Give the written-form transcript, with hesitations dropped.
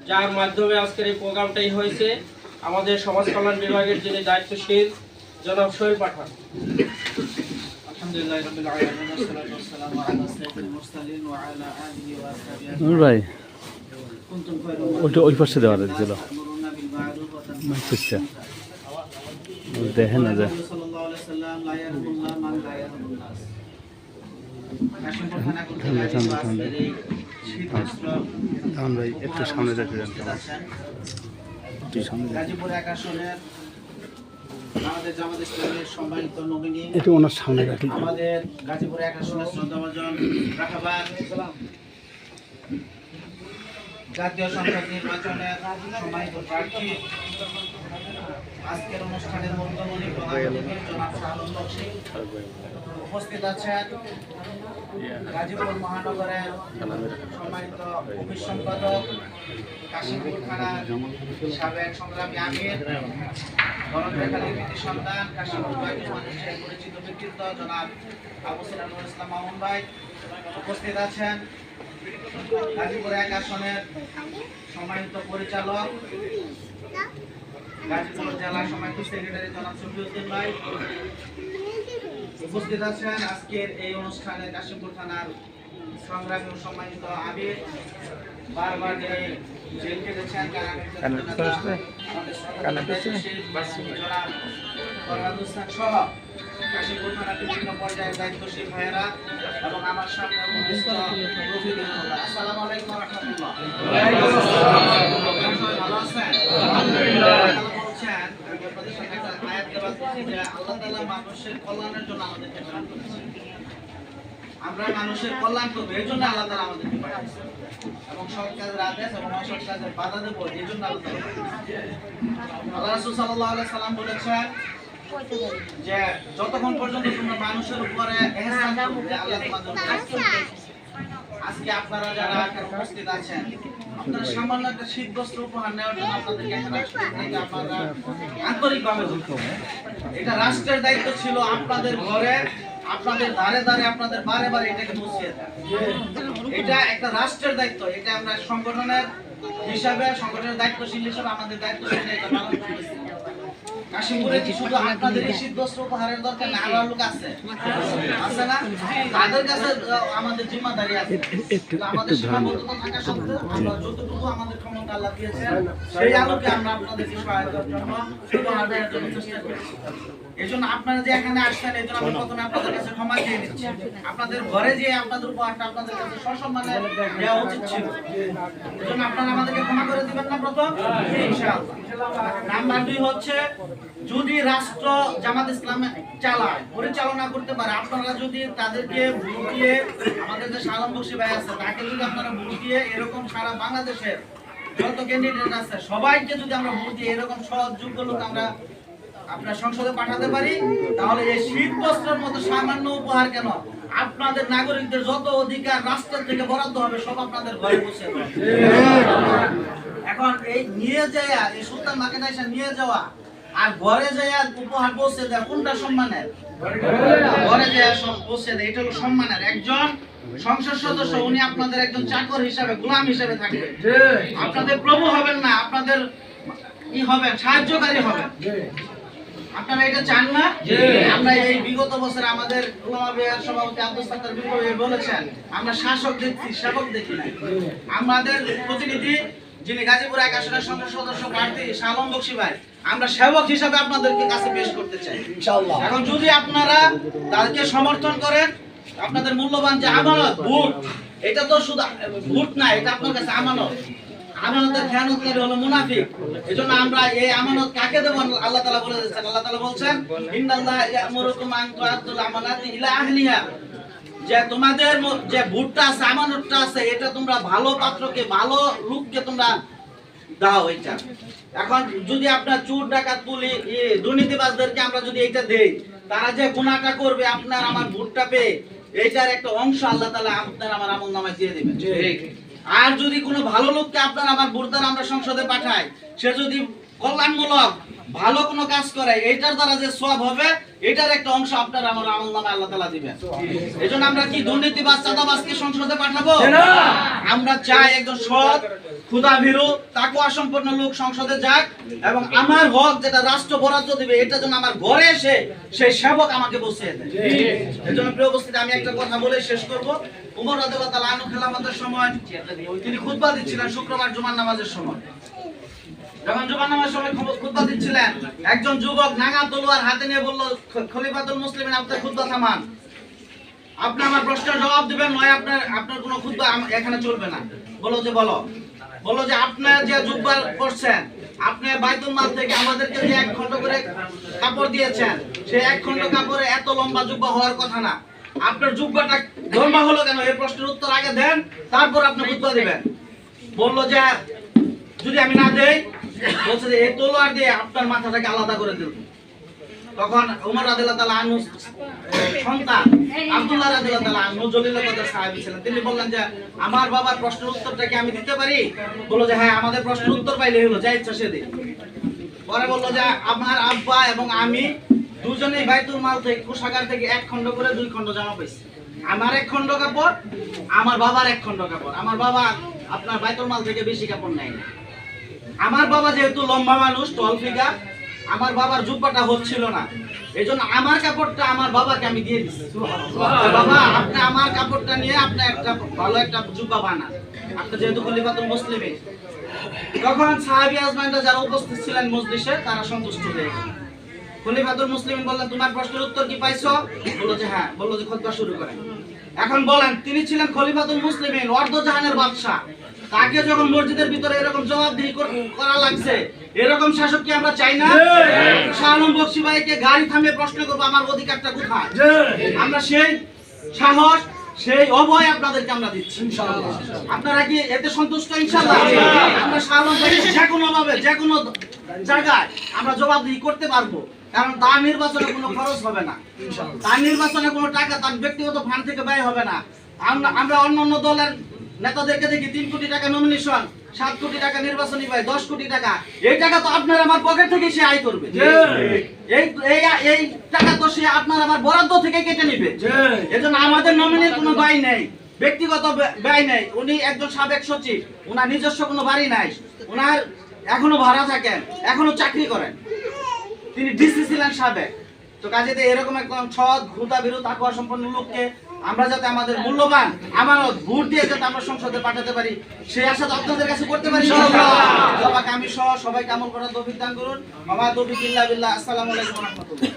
যার মাধ্যমে আজকের এই প্রোগ্রামটাই হয়েছে। আমাদের সমাজ কল্যাণ বিভাগের যিনি দায়িত্বশীল জনাব সোহেল পাঠান। আলহামদুলিল্লাহ রাব্বিল আলামিন ওয়াসসালাতু ওয়াসসালামু আলা সাইয়্যিদিল মুরসালিন ওয়া আলা আলিহি ওয়া সাহবিহি ভাই কুনতুম খায়রা ওই পাশে দেওয়া দিছিল তা'মুরুনা বিল মা'রুফ ওয়া তানহাউনা দেখেন না যে সাল্লাল্লাহু আলাইহি সাল্লাম লা ইয়ারহুল্লাহ মান লা ইয়ারহুন নাস। আমরা একটু সামনে যেতে গাজীপুর এক আসনের আমাদের জামাত ইসলামের সম্মানিত নমিনি একটু ওনার সামনে রাখি। আমাদের গাজীপুর এক আসনের শ্রদ্ধাভাজন রাখাবান জাতীয় সংসদ নির্বাচনের সম্মানিত প্রার্থী, আজকের অনুষ্ঠানের মধ্যমণি প্রধান অতিথি জনাব শাহালম বক্সী, উপস্থিত আছেন গাজীপুর মহানগরের সম্মানিত অফিস সম্পাদক, কাশিমপুর থানার সাবেক সংগ্রামী আমির, গণরেখালির কৃতি সন্তান, কাশিমপুর বাইতুল মানুষের পরিচিত ব্যক্তিত্ব জনাব আবু সিরাজুল ইসলাম মামুন ভাই, উপস্থিত আছেন গাজীপুর এক আসনের সম্মানিত পরিচালক, গাজীপুর জেলা সম্মানিত সেক্রেটারি জনাব শফিউদ্দিন ভাই, উপস্থিত আছেন আজকের এই অনুষ্ঠানে কাশিমপুর থানার সংগ্রামী ও সম্মানিত আমির, বারবার যিনি জেল কেটেছেন সহ কাশিমপুর থানার বিভিন্ন পর্যায়ের দায়িত্বশীল ভাইয়েরা এবং আমার সামনে আসসালামু আলাইকুম ওয়া রাহমাতুল্লাহ। ভালো আছেন? বলছেন আমি আপনাদের সামনে একটা আয়াত তেলাওয়াত করছি যে আল্লাহ তাআলা মানুষের কল্যাণের জন্য আমাদেরকে প্রেরণ করেছেন। আমরা মানুষের কল্যাণ করবো এই জন্য আল্লাহ তাআলা আমাদেরকে পাঠিয়েছেন এবং সৎ কাজের আদেশ এবং অসৎ কাজের বাধা দেবো এই জন্য আল্লাহ তাআলা পাঠিয়েছেন। আল্লাহ রাসূল সাল্লাল্লাহু আলাইহি সাল্লাম বলেছেন যে যতক্ষণ পর্যন্ত তোমরা মানুষের উপরে ইহসান করবে আল্লাহ তোমাদের আজকে আপনারা যারা এখানে উপস্থিত আছেন, আপনারা সামান্য একটা শীতবস্ত্র উপহার নেওয়ার জন্য আপনাদেরকে এখানে আসতে আপনারা আন্তরিকভাবে দুঃখিত। এটা রাষ্ট্রের দায়িত্ব ছিল আপনাদের ঘরে, আপনাদের ধারে ধারে, আপনাদের বারে বারে এটাকে পৌঁছিয়ে দেয়। এটা একটা রাষ্ট্রের দায়িত্ব। এটা আমরা সংগঠনের হিসাবে, সংগঠনের দায়িত্বশীল হিসাবে আমাদের দায়িত্বশীল এটা পালন করতেছি। কাশিমপুরে কি শুধু আপনাদের এই শীতবস্ত্র উপহারের দরকার না, আরো লোক আছে আছে না? তাদের কাছে আমাদের জিম্মাদারি আছে। আমাদের সীমাবদ্ধতা থাকা সত্ত্বেও আমরা যতটুকু আমাদের ক্ষমতা আল্লাহ দিয়েছেন সেই আলোকে আমরা আপনাদেরকে সহায়তার জন্য উপহার দেওয়ার জন্য চেষ্টা করছি। এই জন্য আপনারা যে এখানে আসছেন এই জন্য আমি প্রথমে আপনাদের কাছে ক্ষমা চেয়ে নিচ্ছি। আপনাদের ঘরে যে আপনাদের উপহারটা আপনাদের কাছে সসম্মানে দেওয়া উচিত ছিল। এই জন্য আপনারা আমাদেরকে ক্ষমা করে দিবেন না প্রথম? ইনশাআল্লাহ। নাম্বার 2 হচ্ছে, যদি রাষ্ট্র জামাত ইসলামে চালায়, পরিচালনা করতে পারে, আপনারা যদি তাদেরকে ভোট দিয়ে, আমাদের যে শাহালম বক্সী ভাই আছে তাকে যদি আপনারা ভোট দিয়ে এরকম সারা বাংলাদেশের যত ক্যান্ডিডেট আছে সবাইকে যদি আমরা ভোট দিয়ে এরকম সহজ যোগ্য লোক আমরা আপনার সংসদে পাঠাতে পারি, তাহলে এই শীত বস্ত্রের মতো সামান্য উপহার কেন, আপনাদের নাগরিকদের যত অধিকার রাষ্ট্রের থেকে বরাদ্দ হবে সব আপনাদের ঘরে বসে যাবে। এখন এই নিয়ে যাওয়া, এই সুলতান মার্কেট এসে নিয়ে যাওয়া আর ঘরে যাওয়া উপহার পৌঁছে দেয়, কোনটা সম্মানের? ঘরে যাওয়া সব পৌঁছে দেয়, এটা হলো সম্মানের। একজন সংসদ সদস্য উনি আপনাদের একজন চাকর হিসাবে, গোলাম হিসাবে থাকবে, আপনাদের প্রভু হবেন না, আপনাদের কি হবেন? সাহায্যকারী হবেন। আপনারা এটা চান না? আমরা এই বিগত বছর আমাদের উলামা বিহার সভাপতি আব্দুল সাত্তার বিপ্লবী বলেছেন আমরা শাসক দেখছি, সেবক দেখি না। আমাদের প্রতিনিধি যিনি গাজীপুর এক আসনের সংসদ সদস্য প্রার্থী শাহালম বক্সী ভাই, আমরা সেবক হিসাবে আপনাদেরকে কাছে পেশ করতে চাই ইনশাআল্লাহ। এখন যদি আপনারা তাদেরকে সমর্থন করেন, আপনাদের মূল্যবান যে আমানত ভোট, এটা তো শুধু ভোট না, এটা আপনার কাছে আমানত। আমানতের খেয়ানতকারী হলো মুনাফিক। এজন্য আমরা এই আমানত কাকে দেব আল্লাহ তাআলা বলে দিয়েছেন। আল্লাহ তাআলা বলছেন ইন্নাল্লাহা ইয়া'মুরুকুম আন তু'আদ্দুল আমানাতি ইলা আহলিহা, যে তোমাদের যে ভোটটা আছে, আমানতটা আছে, এটা তোমরা ভালো পাত্রকে, ভালো লোককে তোমরা দাও। এটা এখন যদি আপনার চোর ডাকাত পুলিশ দুর্নীতিবাজদেরকে আমরা যদি এটা দেই, তারা যে গুনাহটা করবে আপনার আমার ভোটটা পেয়ে, এইটার একটা অংশ আল্লাহ তাআলা আপনার আমার আমলনামায় দিয়ে দিবেন। ঠিক। আর যদি কোনো ভালো লোককে আপনার আমার ভোট দ্বারা আমরা সংসদে পাঠাই, সে যদি কল্যাণমূলক ভালো কোনো কাজ করে, এটার দ্বারা যে সওয়াব হবে এটার একটা অংশ আপনার আমার আমলনামায় আল্লাহ তাআলা দিবেন। এজন্য আমরা কি দুর্নীতিবাজ চাঁদাবাজকে সংসদে পাঠাবো? আমরা চাই একজন সৎ ক্ষুধাভীরু তাকওয়া সম্পন্ন লোক সংসদে যাক এবং আমার হক যেটা রাষ্ট্র বরাদ্দ দিবে এটা যেন আমার ঘরে এসে সেই সেবক আমাকে বসিয়ে দেয়। এজন্য প্রিয় উপস্থিতি, আমি একটা কথা বলে শেষ করব। ওমর রাদিয়াল্লাহু তাআলা আনহু খেলাফতের সময় তিনি খুতবা দিচ্ছিলেন শুক্রবার জুমার নামাজের সময়। যখন জুমার নামাজের সময় খুতবা দিচ্ছিলেন, একজন যুবক নাঙ্গা তলোয়ার হাতে নিয়ে বলল, খলিফাতুল মুসলিমিন আপনার খুতবা থামান, আপনি আমার প্রশ্নের জবাব দিবেন, নয় আপনার কোনো খুতবা এখানে চলবে না। বলো যে আপনার যে জুব্বা পরছেন, আপনি বাইতুল মাল থেকে আমাদেরকে যে 1 খণ্ড করে কাপড় দিয়েছেন, সেই 1 খণ্ড কাপড়ে এত লম্বা জুব্বা হওয়ার কথা না। আপনার জুব্বাটা লম্বা হলো কেন, এই প্রশ্নের উত্তর আগে দেন, তারপর আপনি খুতবা দিবেন। বললো যে যদি আমি না দেই, বলছে যে এই তলোয়ার দিয়ে আপনার মাথাটাকে আলাদা করে দেব। তখন ওমর রাদিয়াল্লাহু তাআলা আনহু সন্তান আব্দুল্লাহ রাদিয়াল্লাহু তাআলা আনহু জলিলের কথা সাহাবী ছিলেন, তিনি বললেন যে আমার বাবার প্রশ্নের উত্তরটা কি আমি দিতে পারি? বলল যে হ্যাঁ, আমাদের প্রশ্নের উত্তর পাইলেই হলো, যা ইচ্ছা সে দিই। পরে বলল যে আমার আব্বা এবং আমি দুজনেই বাইতুল মাল থেকে কোষাগার থেকে 1 খণ্ড করে 2 খণ্ড জামা পাইছি। আমার 1 খণ্ড কাপড়, আমার বাবার 1 খণ্ড কাপড়। আমার বাবা আপনার বাইতুল মাল থেকে বেশি কাপড় নেয় না। আমার বাবা যেহেতু লম্বা মানুষ, টল ফিগার, আমার বাবার জুব্বাটা হচ্ছিল না, এইজন্য আমার কাপড়টা আমার বাবাকে আমি দিয়ে দিচ্ছি। বাবা, আপনি আমার কাপড়টা নিয়ে আপনি একটা ভালো একটা জুব্বা বানান, আপনি যেহেতু খলিফাতুল মুসলিমিন। তখন সাহাবী আজমাইনরা যারা উপস্থিত ছিলেন মজলিসে, তারা সন্তুষ্ট হয়ে গেলেন। খলিফাতুল মুসলিমিন বললেন, তোমার প্রশ্নের উত্তর কি পাইছো? বলল যে হ্যাঁ। বলল যে খুতবা শুরু করেন। এখন বলেন, তিনি ছিলেন খলিফাতুল মুসলিমিন, অর্ধজাহানের বাদশা, তাকে যখন মসজিদের ভিতরে এরকম জবাবদিহি করা লাগছে, এরকম শাসক কি আমরা চাই না? শাহ আলম বকশী ভাইকে গাড়ি থামিয়ে প্রশ্ন করবো আমার অধিকারটা কোথায়। আমরা সেই সাহস, সেই অভয় আপনাদেরকে আমরা দিচ্ছি। ইনশাআল্লাহ আপনারা কি এতে সন্তুষ্ট? ইনশাআল্লাহ আমরা শাহ আলম ভাইকে যে কোনো ভাবে যে কোনো জায়গায় আমরা জবাবদিহি করতে পারবো, কারণ তার নির্বাচনে কোনো খরচ হবে না, তার নির্বাচনে কোনো টাকা তার ব্যক্তিগত ফান্ড থেকে ব্যয় হবে না। আমরা অন্য দলের নেতাদেরকে দেখি 3 কোটি টাকা নমিনেশন, 7 কোটি টাকা নির্বাচনী ব্যয়, 10 কোটি টাকা। এই টাকা তো আপনার আমার পকেট থেকে সে আয় করবে, এই টাকা তো সে আপনার আমার বরাদ্দ থেকে কেটে নিবে। এজন্য আমাদের নমিনির কোনো ব্যয় নেই, ব্যক্তিগত ব্যয় নেই। উনি একজন সাবেক সচিব, ওনার নিজস্ব কোনো বাড়ি নাই, ওনার এখনো ভাড়া থাকেন, এখনো চাকরি করেন, তিনি ডিসি ছিলেন সাবেক। তো কাজেতে এরকম একদম সৎ ক্ষুধাভীরু তাকওয়া সম্পন্ন লোককে আমরা যাতে আমাদের মূল্যবান আমানত ভোট দিয়ে যাতে আমরা সংসদে পাঠাতে পারি, সেই আশা তো আপনাদের কাছে করতে পারি। সবাইকে আমি সহ সবাইকে আমল করার তৌফিক দান করুন। ওয়া মা তৌফিক ইল্লা বিল্লাহ। আসসালামু আলাইকুম ওয়া রাহমাতুল্লাহ।